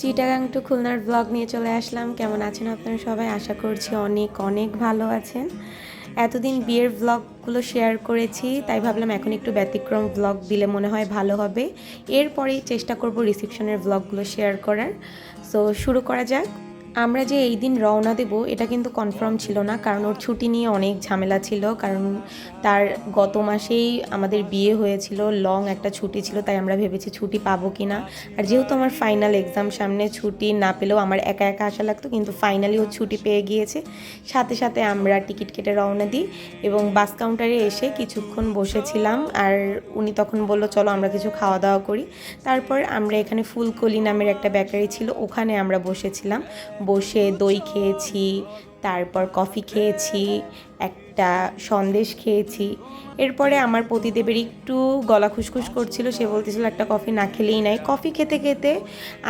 Chittagong two খুলনার blog নিয়ে চলে আসলাম। কেমন আছেন আপনারা সবাই? আশা করছি অনেক অনেক ভালো আছেন। এতদিন বিয়ের ব্লগগুলো শেয়ার করেছি, তাই ভাবলাম এখন একটু ব্যতিক্রম ব্লগ দিলে মনে হয় ভালো হবে। এরপরেই চেষ্টা করব রিসেপশনের ব্লগগুলো শেয়ার করার। সো শুরু করা যাক। আমরা যে এই দিন রওনা দেব এটা কিন্তু কনফার্ম ছিল না, কারণ ওর ছুটি নিয়ে অনেক ঝামেলা ছিল। কারণ তার গত মাসেই আমাদের বিয়ে হয়েছিল, লং একটা ছুটি ছিল, তাই আমরা ভেবেছি ছুটি পাবো কি না। আর যেহেতু আমার ফাইনাল এক্সাম সামনে, ছুটি না পেলেও আমার একা একা আসা লাগতো, কিন্তু ফাইনালি ও ছুটি পেয়ে গিয়েছে। সাথে সাথে আমরা টিকিট কেটে রওনা দিই এবং বাস কাউন্টারে এসে কিছুক্ষণ বসেছিলাম। আর উনি তখন বলল চলো আমরা কিছু খাওয়া দাওয়া করি। তারপর আমরা এখানে ফুলকলি নামের একটা বেকারি ছিল, ওখানে আমরা বসেছিলাম। বসে দই খেয়েছি, তারপর কফি খেয়েছি, একটা সন্দেশ খেয়েছি। এরপরে আমার পতিদেবের একটু গলা খুসখুস করছিল, সে বলতেছিল একটা কফি না খেলেই নাই। কফি খেতে খেতে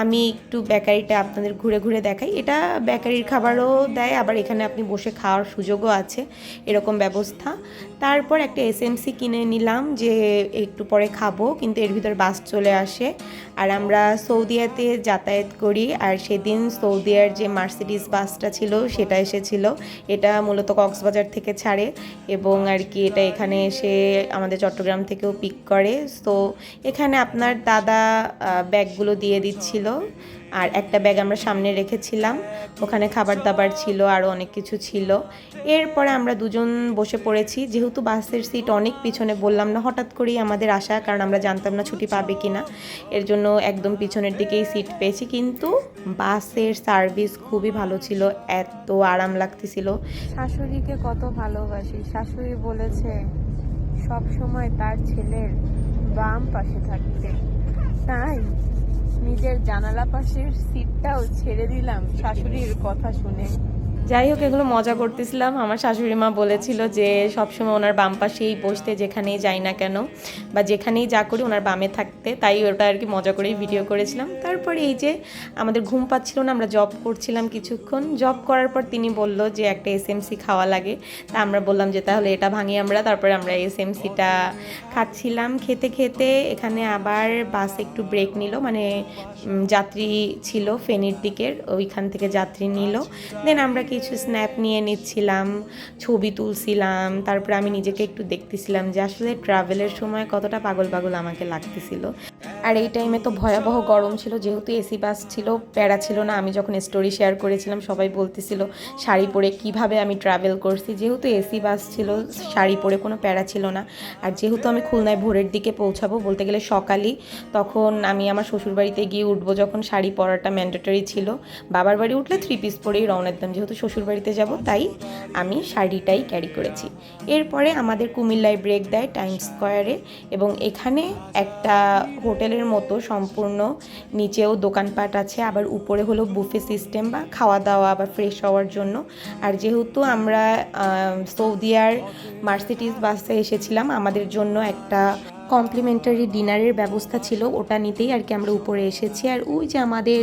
আমি একটু বেকারিটা আপনাদের ঘুরে ঘুরে দেখাই। এটা বেকারির খাবারও দেয়, আবার এখানে আপনি বসে খাওয়ার সুযোগও আছে, এরকম ব্যবস্থা। তারপর একটা এসএমসি কিনে নিলাম যে একটু পরে খাবো, কিন্তু এর ভিতর বাস চলে আসে। আর আমরা সৌদিয়াতে যাতায়াত করি, আর সেদিন সৌদিয়ার যে মার্সিডিস বাসটা ছিল সেটা এসেছিল। এটা মূলত কক্সবাজার থেকে ছাড়ে এবং আর কি এটা এখানে এসে আমাদের চট্টগ্রাম থেকেও পিক করে। তো এখানে আপনার দাদা ব্যাগগুলো দিয়ে দিচ্ছিল, আর একটা ব্যাগ আমরা সামনে রেখেছিলাম, ওখানে খাবার দাবার ছিল, আরও অনেক কিছু ছিল। এরপরে আমরা দুজন বসে পড়েছি। যেহেতু বাসের সিট অনেক পিছনে, বললাম না হঠাৎ করেই আমাদের আসা, কারণ আমরা জানতাম না ছুটি পাবে কি না, এর জন্য একদম পিছনের দিকেই সিট পেয়েছি। কিন্তু বাসের সার্ভিস খুবই ভালো ছিল, এত আরাম লাগতেছিল। শাশুড়িকে কত ভালোবাসি। শাশুড়ি বলেছে সব সময় তার ছেলের বাম পাশে থাকতে, তাই নিজের জানালা পাশের সিটটাও ছেড়ে দিলাম শাশুড়ির কথা শুনে। যাই হোক, এগুলো মজা করতেছিলাম। আমার শাশুড়ি মা বলেছিল যে সবসময় ওনার বাম পাশেই বসতে, যেখানেই যাই না কেন বা যেখানেই যা করি ওনার বামে থাকতে, তাই ওটা আর কি মজা করেই ভিডিও করেছিলাম। তারপরে এই যে আমাদের ঘুম পাচ্ছিল না, আমরা জব করছিলাম কিছুক্ষণ। জব করার পর তিনি বলল যে একটা এসএমসি খাওয়া লাগে, তা আমরা বললাম যে তাহলে এটা ভাঙি আমরা। তারপরে আমরা এসএমসিটা খাচ্ছিলাম। খেতে খেতে এখানে আবার বাস একটু ব্রেক নিল, মানে যাত্রী ছিল ফেনীর দিকের, ওইখান থেকে যাত্রী নিল। দেন আমরা কিছু স্ন্যাপ নিয়ে নিচ্ছিলাম, ছবি তুলছিলাম। তারপরে আমি নিজেকে একটু দেখতেছিলাম যে আসলে ট্রাভেলের সময় কতটা পাগল পাগল আমাকে লাগতেছিল। আর এই টাইমে তো ভয়াবহ গরম ছিল, যেহেতু এসি বাস ছিল, প্যারা ছিল না। আমি যখন স্টোরি শেয়ার করেছিলাম সবাই বলতেছিল শাড়ি পরে কিভাবে আমি ট্রাভেল করছি। যেহেতু এসি বাস ছিল, শাড়ি পরে কোনো প্যারা ছিল না। আর যেহেতু আমি খুলনায় ভোরের দিকে পৌঁছাবো, বলতে গেলে সকালই, তখন আমি আমার শ্বশুরবাড়িতে গিয়ে উঠবো, যখন শাড়ি পরাটা ম্যান্ডেটরি ছিল। বাবার বাড়ি উঠলে 3 পিস পরেই রওনা দিতাম, যেহেতু শ্বশুরবাড়িতে যাব তাই আমি শাড়িটাই ক্যারি করেছি। এরপরে আমাদের কুমিল্লায় ব্রেক দেয় টাইমস স্কোয়ারে, এবং এখানে একটা হোটেলের মতো সম্পূর্ণ, নিচেও দোকানপাট আছে, আবার উপরে হলো বুফে সিস্টেম বা খাওয়া দাওয়া বা ফ্রেশ হওয়ার জন্য। আর যেহেতু আমরা সৌদিয়ার মার্সিডিস বাসে এসেছিলাম, আমাদের জন্য একটা কমপ্লিমেন্টারি ডিনারের ব্যবস্থা ছিল, ওটা নিতেই আর কি আমরা উপরে এসেছি। আর ওই যে আমাদের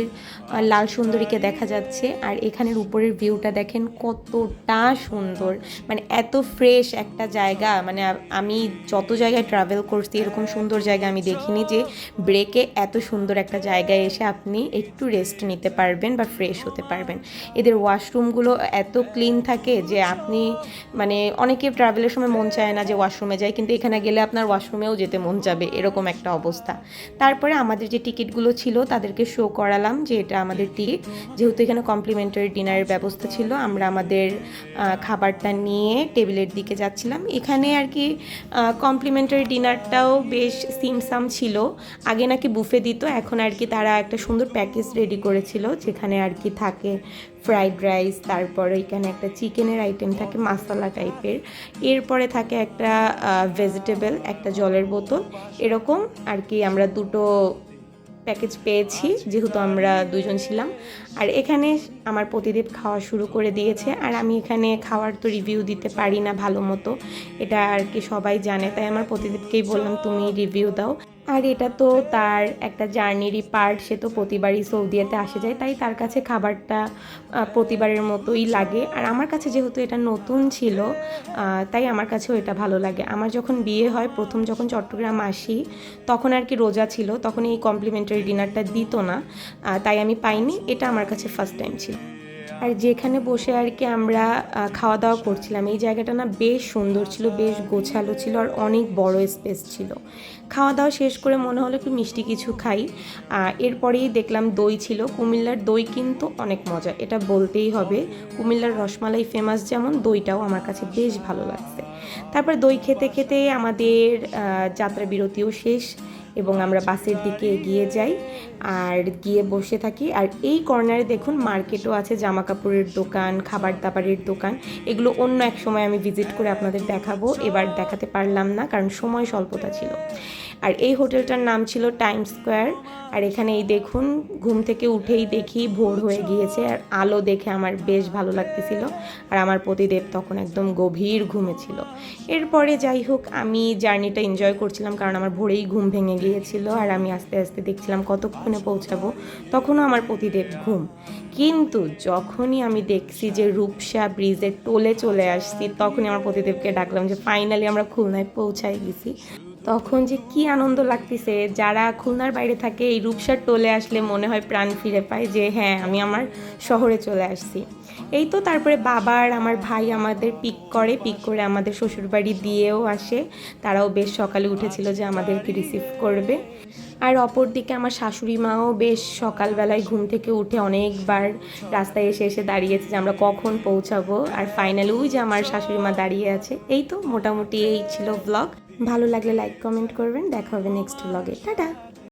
লাল সুন্দরীকে দেখা যাচ্ছে, আর এখানের উপরের ভিউটা দেখেন কতটা সুন্দর, মানে এত ফ্রেশ একটা জায়গা। মানে আমি যত জায়গায় ট্রাভেল করছি এরকম সুন্দর জায়গা আমি দেখিনি, যে ব্রেকে এত সুন্দর একটা জায়গায় এসে আপনি একটু রেস্ট নিতে পারবেন বা ফ্রেশ হতে পারবেন। এদের ওয়াশরুমগুলো এত ক্লিন থাকে যে আপনি, মানে অনেকে ট্রাভেলের সময় মন চায় না যে ওয়াশরুমে যায়, কিন্তু এখানে গেলে আপনার ওয়াশরুমেও যেতে মন যাবে, এরকম একটা অবস্থা। তারপরে আমাদের যে টিকিটগুলো ছিল তাদেরকে শো করালাম যে এটা আমাদের টিকিট। যেহেতু এখানে কমপ্লিমেন্টারি ডিনারের ব্যবস্থা ছিল, আমরা আমাদের খাবারটা নিয়ে টেবিলের দিকে যাচ্ছিলাম। এখানে আর কি কমপ্লিমেন্টারি ডিনারটাও বেশ সিমসাম ছিল। আগে নাকি বুফে দিত, এখন আর কি তারা একটা সুন্দর প্যাকেজ রেডি করেছিল, যেখানে আর কি থাকে ফ্রাইড রাইস, তারপর এখানে একটা চিকেনের আইটেম থাকে মাসালা টাইপের, এরপরে থাকে একটা ভেজিটেবল, একটা জলের বোতল, এরকম আর কি। আমরা দুটো প্যাকেজ পেয়েছি যেহেতু আমরা দুজন ছিলাম। আর এখানে আমার পতিদেব খাওয়া শুরু করে দিয়েছে, আর আমি এখানে খাওয়ার তো রিভিউ দিতে পারি না ভালো মতো, এটা আর কি সবাই জানে, তাই আমার পতিদেবকেই বললাম তুমি রিভিউ দাও। আর এটা তো তার একটা জার্নিরই পার্ট, সে তো প্রতিবারই সৌদিয়াতে আসে যায়, তাই তার কাছে খাবারটা প্রতিবারের মতোই লাগে। আর আমার কাছে যেহেতু এটা নতুন ছিল, তাই আমার কাছেও এটা ভালো লাগে। আমার যখন বিয়ে হয়, প্রথম যখন চট্টগ্রাম আসি, তখন আর কি রোজা ছিল, তখন এই কমপ্লিমেন্টারি ডিনারটা দিত না, তাই আমি পাইনি। এটা আমার কাছে ফার্স্ট টাইম ছিল। আর যেখানে বসে আর কি আমরা খাওয়া দাওয়া করছিলাম, এই জায়গাটা না বেশ সুন্দর ছিল, বেশ গোছালো ছিল, আর অনেক বড় স্পেস ছিল। খাওয়া দাওয়া শেষ করে মনে হলো একটু মিষ্টি কিছু খাই। এরপরেই দেখলাম দই ছিল। কুমিল্লার দই কিন্তু অনেক মজা, এটা বলতেই হবে। কুমিল্লার রসমালাই ফেমাস, যেমন দইটাও আমার কাছে বেশ ভালো লাগছে। তারপর দই খেতে খেতে আমাদের যাত্রা বিরতিও শেষ এবং আমরা বাসের দিকে এগিয়ে যাই আর গিয়ে বসে থাকি। আর এই কর্নারে দেখুন মার্কেটও আছে, জামা কাপড়ের দোকান, খাবার দাবারের দোকান। এগুলো অন্য এক সময় আমি ভিজিট করে আপনাদের দেখাবো, এবার দেখাতে পারলাম না কারণ সময় স্বল্পতা ছিল। আর এই হোটেলটার নাম ছিল টাইম স্কোয়ার। আর এখানে এই দেখুন, ঘুম থেকে উঠেই দেখি ভোর হয়ে গিয়েছে, আর আলো দেখে আমার বেশ ভালো লাগতেছিল। আর আমার পতিদেব তখন একদম গভীর ঘুমে ছিল। এরপরে যাই হোক, আমি জার্নিটা এনজয় করছিলাম কারণ আমার ভোরেই ঘুম ভেঙে গিয়েছিল, আর আমি আস্তে আস্তে দেখছিলাম কতক্ষণে পৌঁছাবো। তখনও আমার পতিদেব ঘুম। কিন্তু যখনই আমি দেখছি যে রূপসা ব্রিজের টোলে চলে আসছি, তখনই আমার পতিদেবকে ডাকলাম যে ফাইনালি আমরা খুলনায় পৌঁছাই গেছি। তখন যে কি আনন্দ লাগতেছে! যারা খুলনার বাইরে থাকে, এই রূপসার টোলে আসলে মনে হয় প্রাণ ফিরে পায় যে হ্যাঁ, আমি আমার শহরে চলে আসছি। এই তো তারপরে বাবা আর আমার ভাই আমাদের পিক করে আমাদের শ্বশুরবাড়ি দিয়েও আসে। তারাও বেশ সকালে উঠেছিল যে আমাদেরকে রিসিভ করবে। আর অপরদিকে আমার শাশুড়ি মাও বেশ সকালবেলায় ঘুম থেকে উঠে অনেকবার রাস্তায় এসে এসে দাঁড়িয়েছে যে আমরা কখন পৌঁছাবো। আর ফাইনালি ওই যে আমার শাশুড়ি মা দাঁড়িয়ে আছে। এই তো মোটামুটি এই ছিল ব্লগ। ভালো লাগলে লাইক কমেন্ট করবেন। দেখা হবে নেক্সট ব্লগে। টাটা।